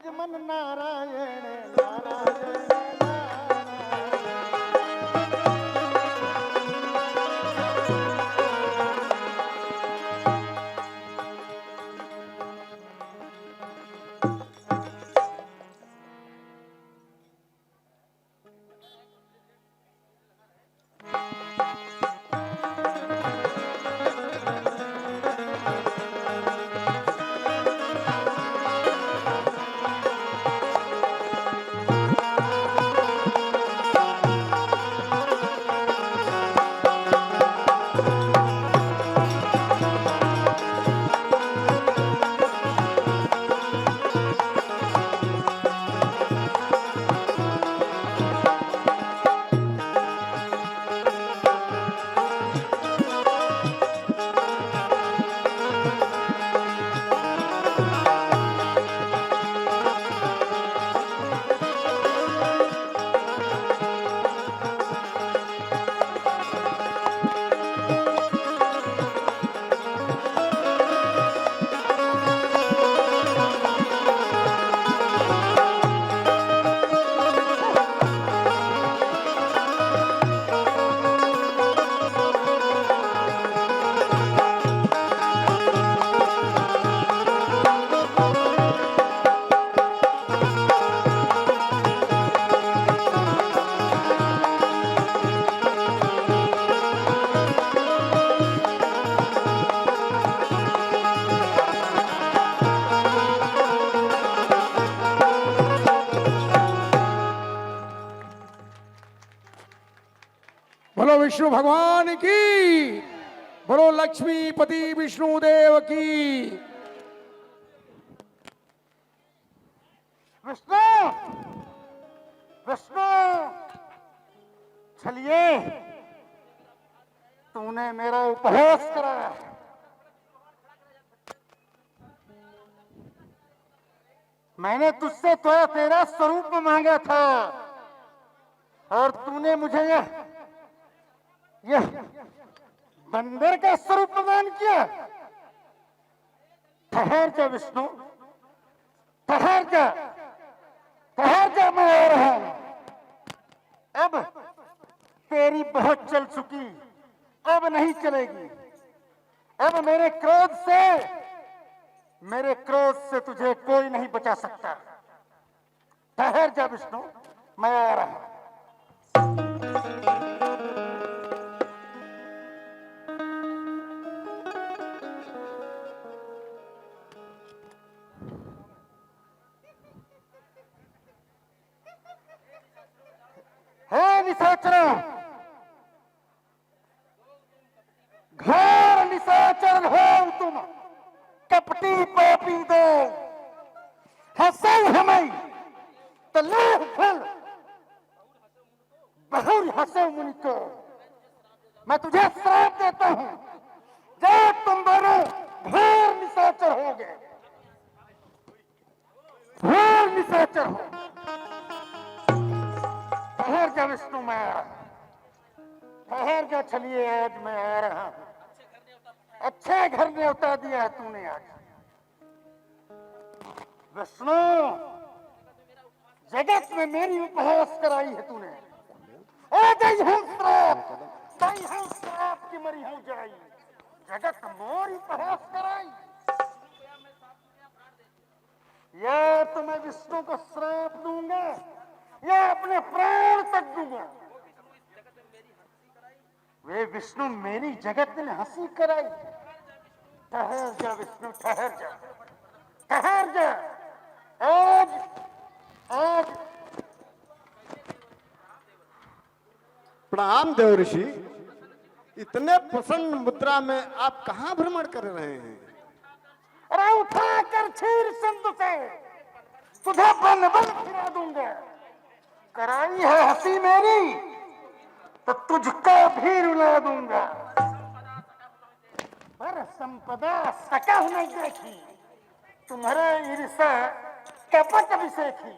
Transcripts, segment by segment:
भज मन नारायण नारायण बोलो विष्णु भगवान की, बोलो लक्ष्मीपति विष्णु देव की। विष्णु विष्णु चलिए, तूने मेरा उपहास कराया। मैंने तुझसे तो तेरा स्वरूप मांगा था और तूने मुझे यह बंदर का स्वरूप प्रदान किया। ठहर जा विष्णु, ठहर जा, ठहर जा, मैं आ रहा हूं। अब तेरी बहुत चल चुकी, अब नहीं चलेगी। अब मेरे क्रोध से तुझे कोई नहीं बचा सकता। ठहर जा विष्णु, मैं आ रहा हूं। हे निशाचर, घोर निशाचर हो तुम, कपटी पापी दो, हंसै हमें तले फल बहुर हंसो मुनि को। मैं तुझे श्राप देता हूं, जब तुम दोनों घोर निशाचर हो गए, घोर निशाचर हो। ठहर जा विष्णु, मैं आ रहा हूं। ठहर जा, चलिए आज मैं आ रहा हूं। अच्छे घर न्योता दिया है तूने आज विष्णु। जगत में मेरी उपहास कराई है तूने। दई हूं श्राप, दई हूं श्राप की मरी हूं जाई। जगत मोरी उपहास कराई। या तो मैं विष्णु को श्राप दूंगा या अपने प्राण तक दूंगा। वे विष्णु मेरी जगत में हंसी कराई। ठहर जा विष्णु, ठहर जा, ठहर जा। आज आज प्रणाम देव ऋषि। इतने प्रसन्न मुद्रा में आप कहाँ भ्रमण कर रहे हैं? अरे उठा कर छीर संत से तुझे बन बन फिरा दूंगा। कराई है हंसी मेरी तो तुझको भी रुला दूंगा। पर संपदा सकह नहीं देखी, तुम्हारे ईर्षा कपट अभिषेकी।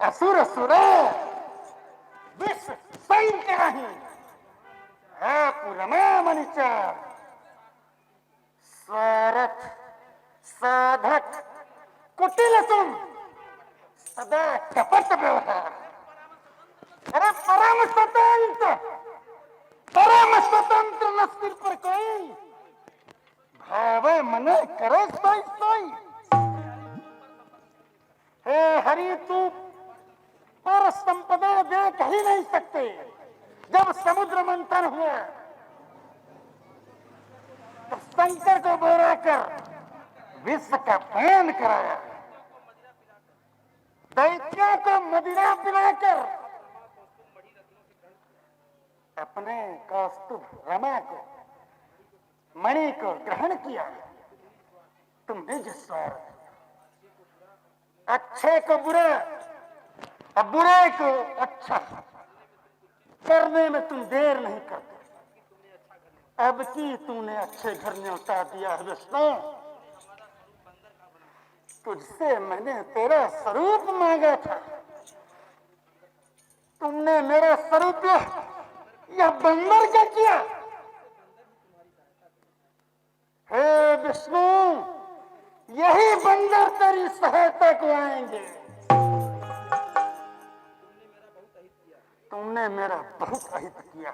असुर असुर विष सैन नहीं, आप रमा मनिचार। स्वार्थ साधक कुटिल हरि तू पर संपदा देख ही नहीं सकते। जब समुद्र मंथन हुआ तो शंकर को बोरा कर विश्व का पान कराया, दैत्यों को मदिरा पिलाकर अपने कौस्तुभ रमा को मणि को ग्रहण किया। तुम निज स्वार्थ, अच्छे को बुरा और बुरे को अच्छा करने में तुम देर नहीं करते। अब की तूने अच्छे घर न्योता दिया है विष्णु। तुझसे मैंने तेरा स्वरूप मांगा था, तुमने मेरा स्वरूप यह बंदर क्या किया? हे विष्णु, यही बंदर तेरी सहायता को आएंगे। तुमने मेरा बहुत अहित किया।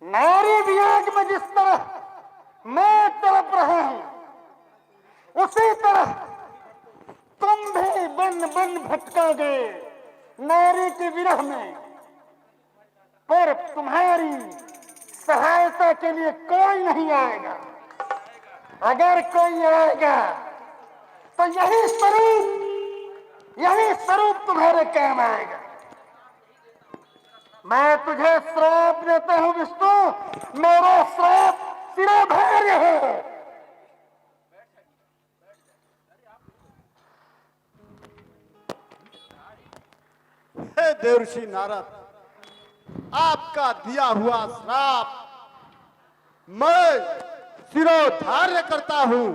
नारी वियोग में जिस तरह मैं तड़प रहा हूं, उसी तरह तुम भी बन बन भटका गए नारी के विरह में। पर तुम्हारी सहायता के लिए कोई नहीं आएगा। अगर कोई आएगा तो यही स्वरूप तुम्हारे काम आएगा। मैं तुझे श्राप देता हूं विष्णु, मेरा श्राप शिरोधार्य है। हे देवर्षि नारद, आपका दिया हुआ श्राप मैं शिरोधार्य करता हूं।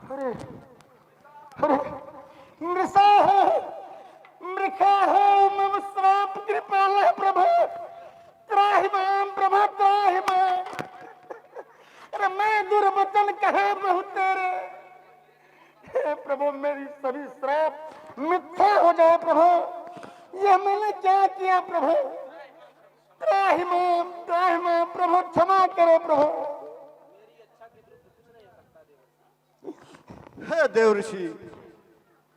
अरे अरे मृषा है, मृखा है, मम श्राप कृपाल प्रभु, त्राहि माम प्रभु त्राहि माम। अरे मैं दुर्वचन कहे बहु तेरे। हे प्रभु, मेरी सभी श्राप मिथ्या हो जाए प्रभु। यह मैंने क्या किया प्रभु? त्राहि माम प्रभु, क्षमा करो प्रभु। हे देवर्षि,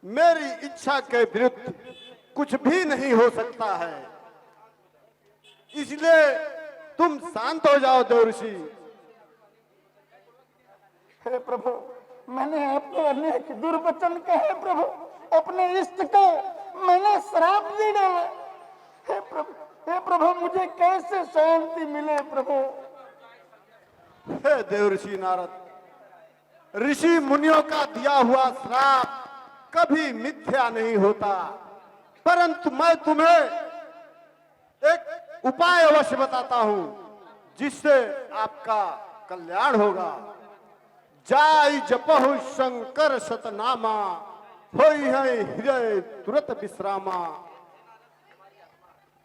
मेरी इच्छा के विरुद्ध कुछ भी नहीं हो सकता है, इसलिए तुम शांत हो जाओ देवर्षि। हे प्रभु, मैंने आपको अनेक दुर्वचन कहे प्रभु, अपने इष्ट को मैंने श्राप दे डाला। हे प्रभु, मुझे कैसे शांति मिले प्रभु? हे देवर्षि नारद, ऋषि मुनियों का दिया हुआ श्राप कभी मिथ्या नहीं होता, परंतु मैं तुम्हें एक उपाय अवश्य बताता हूं जिससे आपका कल्याण होगा। जाय जपहु शंकर शतनामा, होई है हृदय तुरत विश्रामा।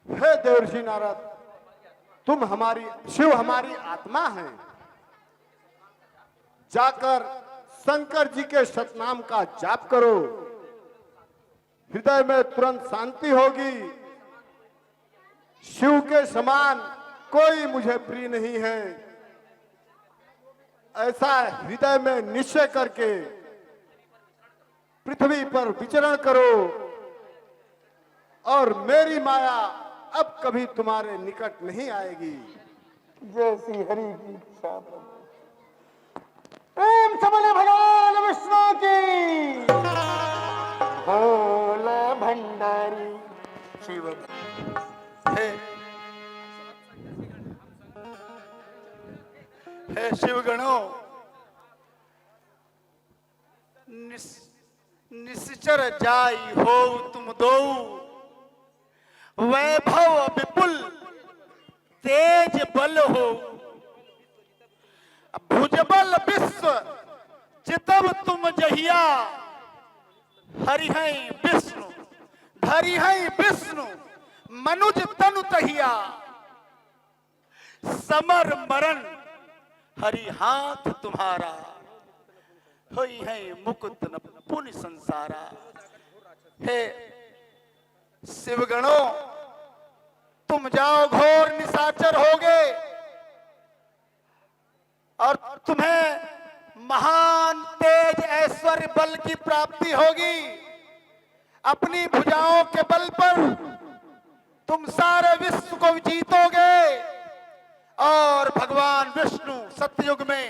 हे देवर्षि नारद, शिव हमारी आत्मा है। जाकर शंकर जी के सतनाम का जाप करो, हृदय में तुरंत शांति होगी। शिव के समान कोई मुझे प्रिय नहीं है, ऐसा हृदय में निश्चय करके पृथ्वी पर विचरण करो और मेरी माया अब कभी तुम्हारे निकट नहीं आएगी। जय श्री हरि की इच्छा। प्रेम से बोले भगवान विष्णु की। भोला भंडारी शिव। हे शिवगणों, निश्चर जाई हो तुम दो, वैभव विपुल तेज बल हो, भुजबल विश्व जितब तुम जहिया, हरिहै विष्णु धरिहै विष्णु मनुज तनु तहिया, समर मरण हरि हाथ तुम्हारा, होई है मुकुट न पुनि संसारा। हे शिवगणों, तुम जाओ, घोर निशाचर होगे और तुम्हें महान तेज ऐश्वर्य बल की प्राप्ति होगी। अपनी भुजाओं के बल पर तुम सारे विश्व को जीतोगे और भगवान विष्णु सतयुग में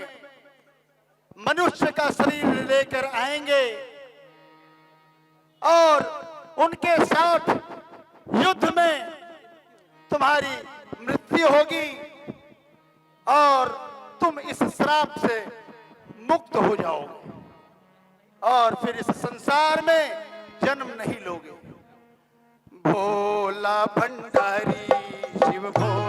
मनुष्य का शरीर लेकर आएंगे और उनके साथ युद्ध में तुम्हारी मृत्यु होगी और तुम इस श्राप से मुक्त हो जाओगे और फिर इस संसार में जन्म नहीं लोगे। भोला भंडारी शिव भोला